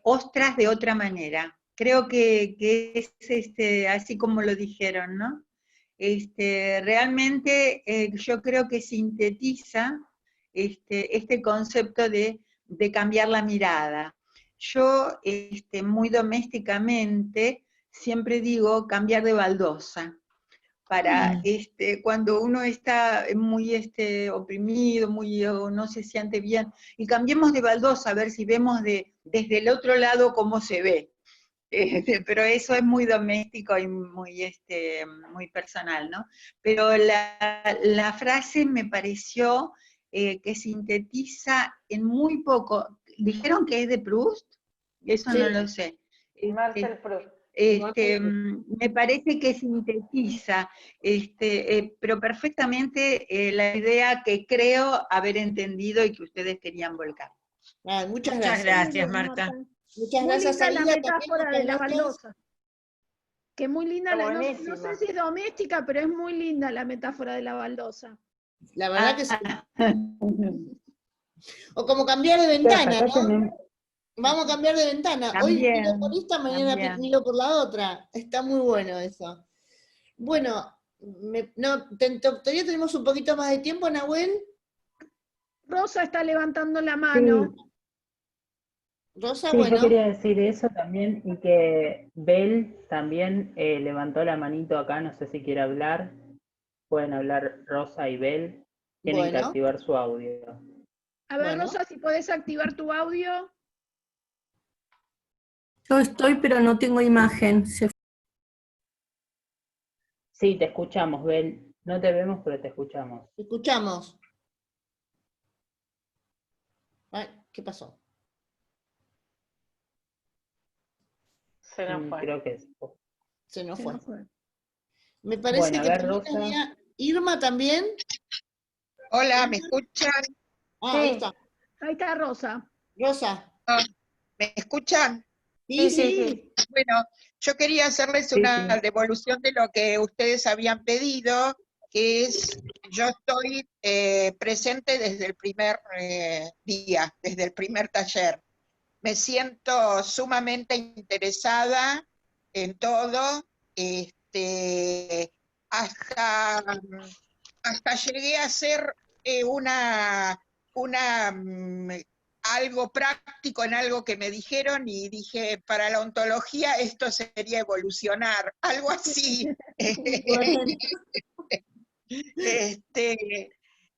ostras de otra manera. Creo que es así como lo dijeron, ¿no? Realmente yo creo que sintetiza este concepto de cambiar la mirada. Yo, muy domésticamente, siempre digo cambiar de baldosa. Para cuando uno está muy oprimido, o no se siente bien, y cambiemos de baldosa a ver si vemos desde el otro lado cómo se ve. Pero eso es muy doméstico y muy personal, ¿no? Pero la frase me pareció que sintetiza en muy poco. ¿Dijeron que es de Proust? Eso no Sí. lo sé. Marcel Proust. Me parece que sintetiza, pero perfectamente la idea que creo haber entendido y que ustedes querían volcar. Ah, muchas Muchas gracias. gracias, Marta. Muchas Muy gracias, linda la Aida. metáfora También de la muchas gracias. baldosa. Que muy linda, Está no sé buenísima. si es doméstica, pero es muy linda la metáfora de la baldosa. La verdad que sí. Ah, O como cambiar de ventana, ¿no? Vamos a cambiar de ventana. Hoy miro por esta, mañana también. miro por la otra. Está muy bueno eso. Bueno, todavía tenemos un poquito más de tiempo, Nahuel. Rosa está levantando la mano. Rosa, Sí, yo bueno. quería decir eso también y que Bel también levantó la manito acá, no sé si quiere hablar. Pueden hablar Rosa y Bel. Tienen que Bueno, activar su audio. A ver, bueno. Rosa, si podés activar tu audio. Yo estoy, pero no tengo imagen. Sí, te escuchamos, Bel. No te vemos, pero te escuchamos. Escuchamos. Ay, ¿qué pasó? Se nos fue. Creo que Se nos Se fue. nos fue. Me parece Bueno, a que ver, también Rosa. había Irma también. Hola, ¿me escuchan? Ah, Sí. ahí está. Ahí está Rosa. Rosa. ¿Me escuchan? Sí, sí. Sí. Bueno, yo quería hacerles Sí, una sí. devolución de lo que ustedes habían pedido, que es, yo estoy presente desde el primer día, desde el primer taller. Me siento sumamente interesada en todo, hasta llegué a hacer algo práctico en algo que me dijeron y dije, para la ontología esto sería evolucionar, algo así. Bueno.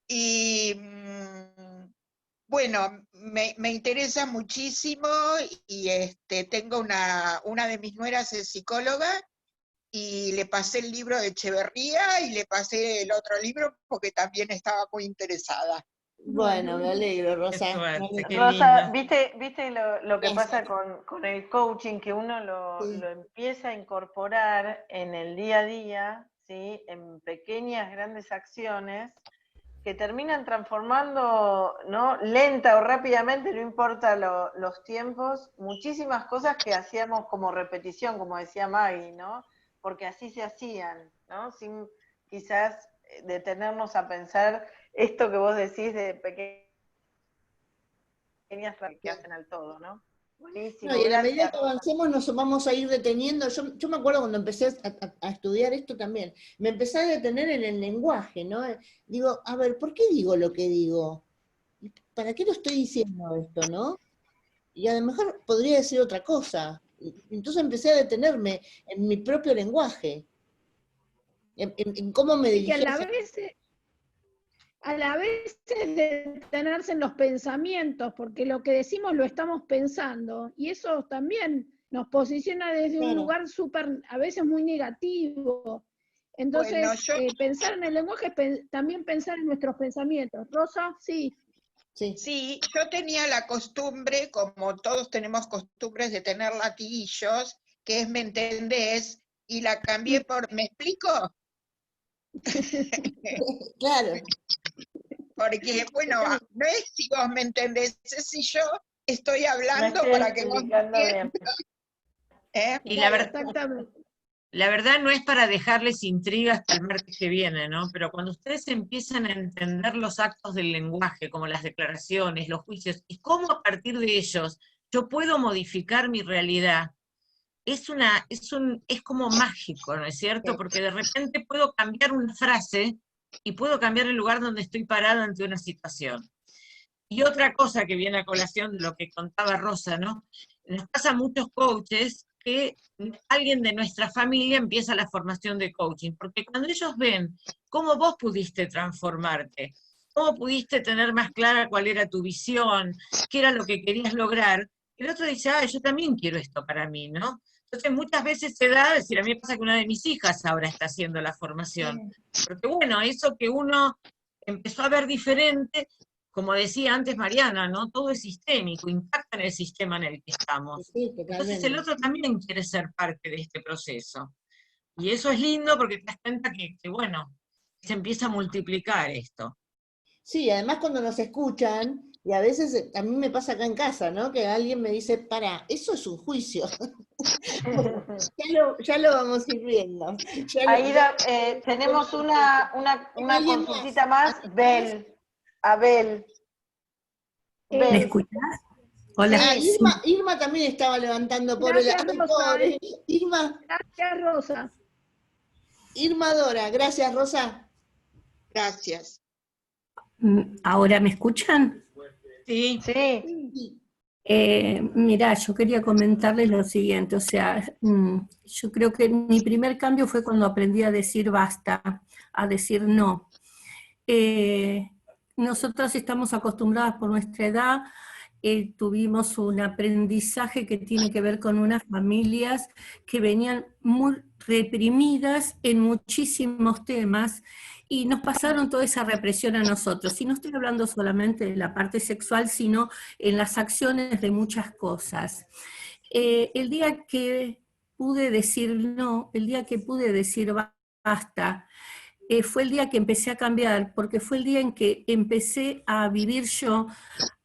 Y bueno, me interesa muchísimo y tengo una de mis nueras es psicóloga y le pasé el libro de Echeverría y le pasé el otro libro porque también estaba muy interesada. Bueno, me alegro, Rosa. Qué suerte, qué Rosa, lindo. ¿viste lo que Gracias. pasa con el coaching? Que uno Sí. lo empieza a incorporar en el día a día, ¿sí? En pequeñas, grandes acciones que terminan transformando, ¿no? Lenta o rápidamente, no importa los tiempos, muchísimas cosas que hacíamos como repetición, como decía Maggie, ¿no? Porque así se hacían, ¿no? Sin quizás detenernos a pensar esto que vos decís de pequeñas que hacen al todo, ¿no? Buenísimo, No, y en la medida gracias, que Rosa. avancemos nos vamos a ir deteniendo. Yo me acuerdo cuando empecé a estudiar esto también, me empecé a detener en el lenguaje, ¿no? Digo, a ver, ¿por qué digo lo que digo? ¿Para qué lo estoy diciendo esto, no? Y a lo mejor podría decir otra cosa. Entonces empecé a detenerme en mi propio lenguaje, en cómo me Y que dirigía. a la vez es detenerse en los pensamientos, porque lo que decimos lo estamos pensando, y eso también nos posiciona desde un lugar súper, a veces muy negativo. Entonces, Bueno, pensar en el lenguaje es también pensar en nuestros pensamientos. Rosa, sí. Sí, yo tenía la costumbre, como todos tenemos costumbres de tener latiguillos, que es ¿me entendés? Y la cambié por ¿me explico? Claro. Porque, bueno, no es si vos me entendés, es si yo estoy hablando estoy para que vos me explicando bien. entiendas. Y la verdad no es para dejarles intriga hasta el martes que viene, ¿no? Pero cuando ustedes empiezan a entender los actos del lenguaje, como las declaraciones, los juicios, y cómo a partir de ellos yo puedo modificar mi realidad, es como mágico, ¿no es cierto? Porque de repente puedo cambiar una frase y puedo cambiar el lugar donde estoy parada ante una situación. Y otra cosa que viene a colación de lo que contaba Rosa, ¿no? Nos pasa a muchos coaches que alguien de nuestra familia empieza la formación de coaching, porque cuando ellos ven cómo vos pudiste transformarte, cómo pudiste tener más clara cuál era tu visión, qué era lo que querías lograr, el otro dice, yo también quiero esto para mí, ¿no? Entonces muchas veces se da, es decir, a mí me pasa que una de mis hijas ahora está haciendo la formación, porque bueno, eso que uno empezó a ver diferente, como decía antes Mariana, ¿no? Todo es sistémico, impacta en el sistema en el que estamos. Sí, Entonces el otro también quiere ser parte de este proceso. Y eso es lindo porque te das cuenta que bueno, se empieza a multiplicar esto. Sí, además cuando nos escuchan, y a veces a mí me pasa acá en casa, ¿no? Que alguien me dice, para, eso es un juicio. Bueno, ya lo vamos a ir viendo. Aida, tenemos una consultita más. Bel, Abel. ¿Me escuchás? Hola. Irma también estaba levantando por el... Gracias, Rosa. Irma. Gracias, Rosa. Irma Dora, gracias, Rosa. Gracias. ¿Ahora me escuchan? Sí. Sí. Mirá, yo quería comentarles lo siguiente, o sea, yo creo que mi primer cambio fue cuando aprendí a decir basta, a decir no. Nosotros estamos acostumbradas por nuestra edad, tuvimos un aprendizaje que tiene que ver con unas familias que venían muy reprimidas en muchísimos temas, y nos pasaron toda esa represión a nosotros. Y no estoy hablando solamente de la parte sexual, sino en las acciones de muchas cosas. El día que pude decir no, el día que pude decir basta, fue el día que empecé a cambiar, porque fue el día en que empecé a vivir yo,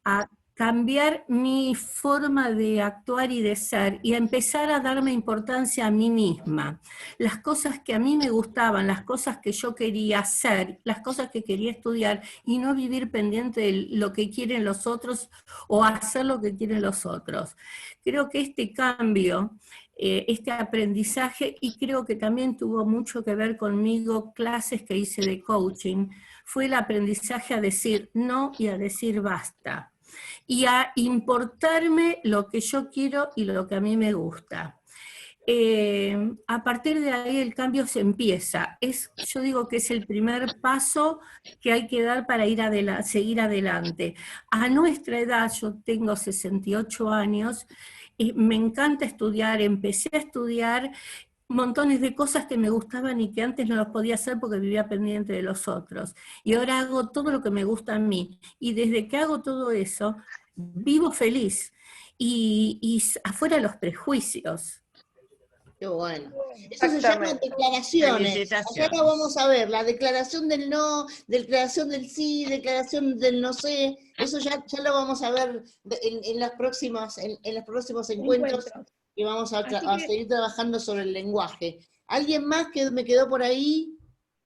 a cambiar mi forma de actuar y de ser, y a empezar a darme importancia a mí misma. Las cosas que a mí me gustaban, las cosas que yo quería hacer, las cosas que quería estudiar, y no vivir pendiente de lo que quieren los otros o hacer lo que quieren los otros. Creo que este cambio, este aprendizaje, y creo que también tuvo mucho que ver conmigo, clases que hice de coaching, fue el aprendizaje a decir no y a decir basta, y a importarme lo que yo quiero y lo que a mí me gusta. A partir de ahí el cambio se empieza. Yo digo que es el primer paso que hay que dar para seguir adelante. A nuestra edad, yo tengo 68 años, me encanta estudiar, empecé a estudiar montones de cosas que me gustaban y que antes no las podía hacer porque vivía pendiente de los otros. Y ahora hago todo lo que me gusta a mí. Y desde que hago todo eso, vivo feliz. Y afuera los prejuicios. Qué bueno. Eso se llama declaraciones. Acá la vamos a ver, la declaración del no, declaración del sí, declaración del no sé. Eso ya lo vamos a ver en los próximos encuentros, y vamos a seguir trabajando sobre el lenguaje. ¿Alguien más que me quedó por ahí?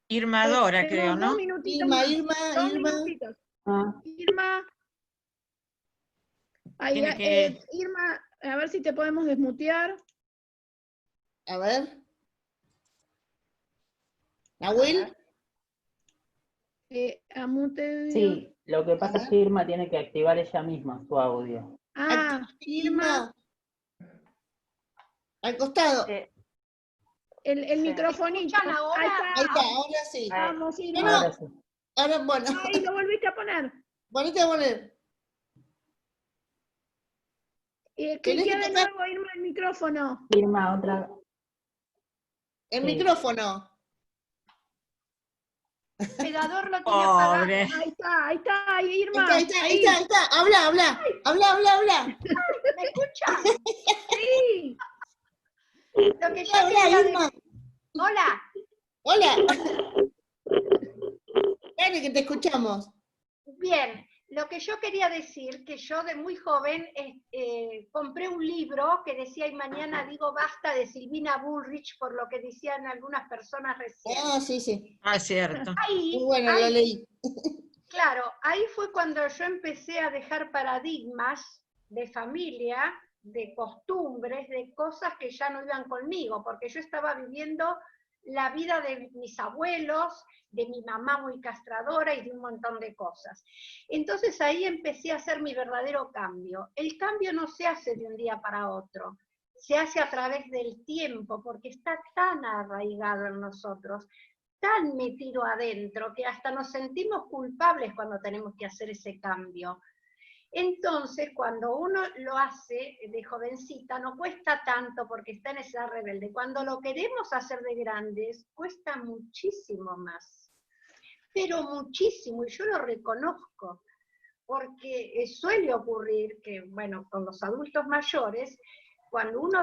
Irma Dora, creo, ¿no? 2 minutitos Irma, más. Irma. Irma. Ahí, Irma, a ver si te podemos desmutear. A ver. ¿Nahuel? Sí, lo que pasa es que Irma tiene que activar ella misma su audio. Irma. Al costado. Sí. El Sí. microfonito. ¿Escuchan ahora? Ahí está, ahora sí. Vamos, No, Irma. no, Ahora sí. ahora, bueno. Ahí lo volviste a poner. Ponete a poner. Tenés que Cliquea de tocar nuevo, Irma, el micrófono. Irma, otra. el Sí. micrófono. Pegador lo tiene apagado. Pobre. Ahí está, ahí, Irma. Ahí está. Habla. ¿Me escuchan? Sí. Lo que yo Habla, quería Irma. decir. Hola. Hola. Dale, que te escuchamos. Bien, lo que yo quería decir, que yo de muy joven compré un libro que decía, y mañana digo basta, de Silvina Bullrich, por lo que decían algunas personas recién. Ah, sí. Ah, cierto. Muy bueno, lo leí. Claro, ahí fue cuando yo empecé a dejar paradigmas de familia, de costumbres, de cosas que ya no iban conmigo, porque yo estaba viviendo la vida de mis abuelos, de mi mamá muy castradora y de un montón de cosas. Entonces ahí empecé a hacer mi verdadero cambio. El cambio no se hace de un día para otro, se hace a través del tiempo, porque está tan arraigado en nosotros, tan metido adentro, que hasta nos sentimos culpables cuando tenemos que hacer ese cambio. Entonces, cuando uno lo hace de jovencita, no cuesta tanto porque está en esa rebelde. Cuando lo queremos hacer de grandes, cuesta muchísimo más. Pero muchísimo, y yo lo reconozco, porque suele ocurrir que, bueno, con los adultos mayores, cuando uno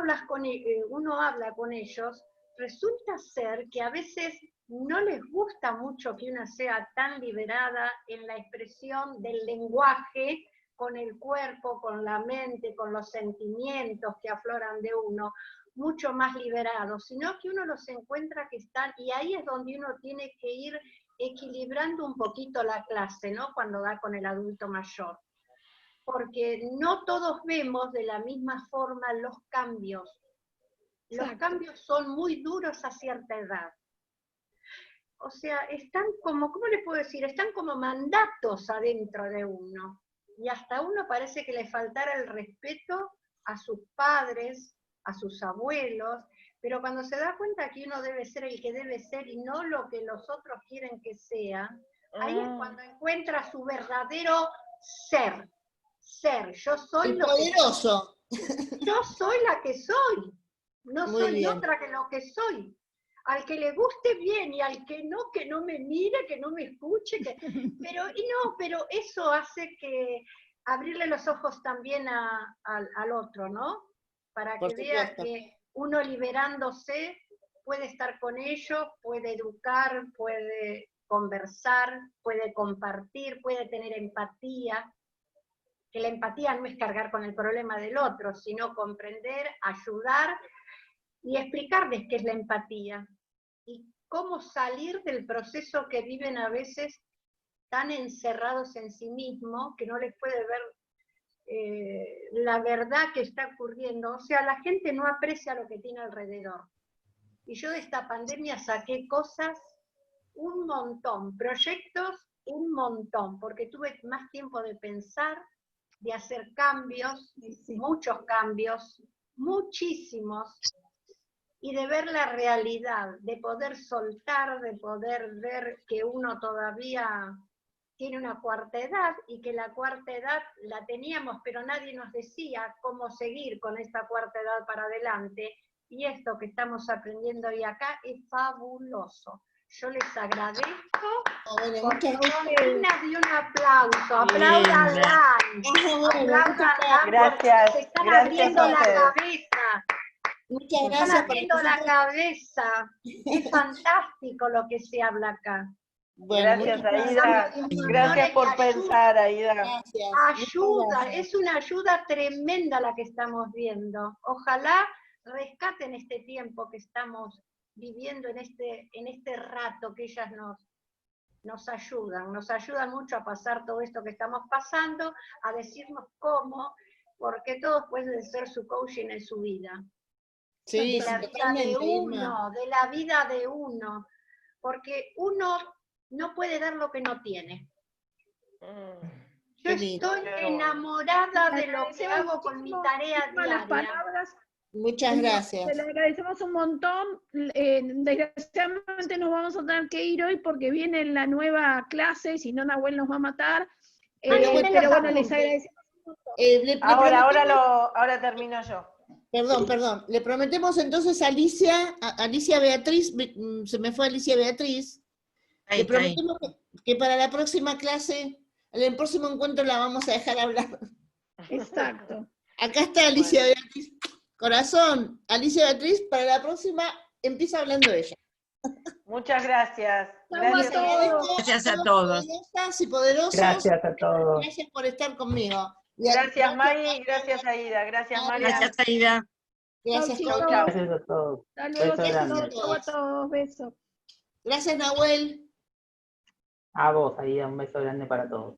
habla con ellos, resulta ser que a veces no les gusta mucho que una sea tan liberada en la expresión del lenguaje, con el cuerpo, con la mente, con los sentimientos que afloran de uno, mucho más liberados, sino que uno los encuentra que están, y ahí es donde uno tiene que ir equilibrando un poquito la clase, ¿no? Cuando da con el adulto mayor. Porque no todos vemos de la misma forma los cambios. Los cambios son muy duros a cierta edad. O sea, están como, ¿cómo les puedo decir? Están como mandatos adentro de uno. Y hasta uno parece que le faltara el respeto a sus padres, a sus abuelos, pero cuando se da cuenta que uno debe ser el que debe ser y no lo que los otros quieren que sea, ahí es cuando encuentra su verdadero ser. Yo soy El lo poderoso. que soy. Yo soy la que soy. No Muy soy bien. otra que lo que soy. Al que le guste bien y al que no me mire, que no me escuche, pero eso hace que abrirle los ojos también al otro, ¿no? Para Por que vea supuesto. que uno liberándose puede estar con ellos, puede educar, puede conversar, puede compartir, puede tener empatía, que la empatía no es cargar con el problema del otro, sino comprender, ayudar y explicarles qué es la empatía y cómo salir del proceso que viven a veces tan encerrados en sí mismos que no les puede ver la verdad que está ocurriendo. O sea, la gente no aprecia lo que tiene alrededor. Y yo de esta pandemia saqué cosas un montón, proyectos un montón, porque tuve más tiempo de pensar, de hacer cambios, muchos cambios, muchísimos, y de ver la realidad, de poder soltar, de poder ver que uno todavía tiene una cuarta edad y que la cuarta edad la teníamos, pero nadie nos decía cómo seguir con esta cuarta edad para adelante, y esto que estamos aprendiendo hoy acá es fabuloso. Yo les agradezco, porque son dignas de un aplauso. Apláudanla. Gracias. Se están Gracias abriendo a la ustedes. cabeza. Muchas Están gracias. abriendo la cabeza. Es fantástico lo que se habla acá. Bueno, Gracias, muchas Aida. Gracias por pensar, Aida. Gracias. Ayuda, es una ayuda tremenda la que estamos viendo. Ojalá rescaten este tiempo que estamos viviendo en este rato, que ellas nos ayudan mucho a pasar todo esto que estamos pasando, a decirnos cómo, porque todos pueden ser su coaching en su vida. Sí, de la vida de uno, de la vida de uno, porque uno no puede dar lo que no tiene. Yo estoy enamorada de lo que hago con mi tarea diaria. Las palabras Muchas gracias. Te lo agradecemos un montón. Desgraciadamente nos vamos a tener que ir hoy porque viene la nueva clase, si no Nahuel nos va a matar. Pero bueno, les agradecemos un montón. Ahora termino yo. Perdón. Le prometemos entonces a Alicia Beatriz, se me fue Alicia Beatriz, le prometemos que para la próxima clase, en el próximo encuentro la vamos a dejar hablar. Exacto. Acá está Alicia Beatriz. Corazón, Alicia Beatriz, para la próxima empieza hablando ella. Muchas gracias. Gracias a todos. Poderosas y poderosos. Gracias a todos. Gracias por estar conmigo. Gracias, May. Gracias, Aida. Gracias, María. Gracias, Aida. Gracias, chau. Gracias a todos. Hasta luego, Beso grande. chau a todos, besos. Gracias, Nahuel. A vos, Aida, un beso grande para todos.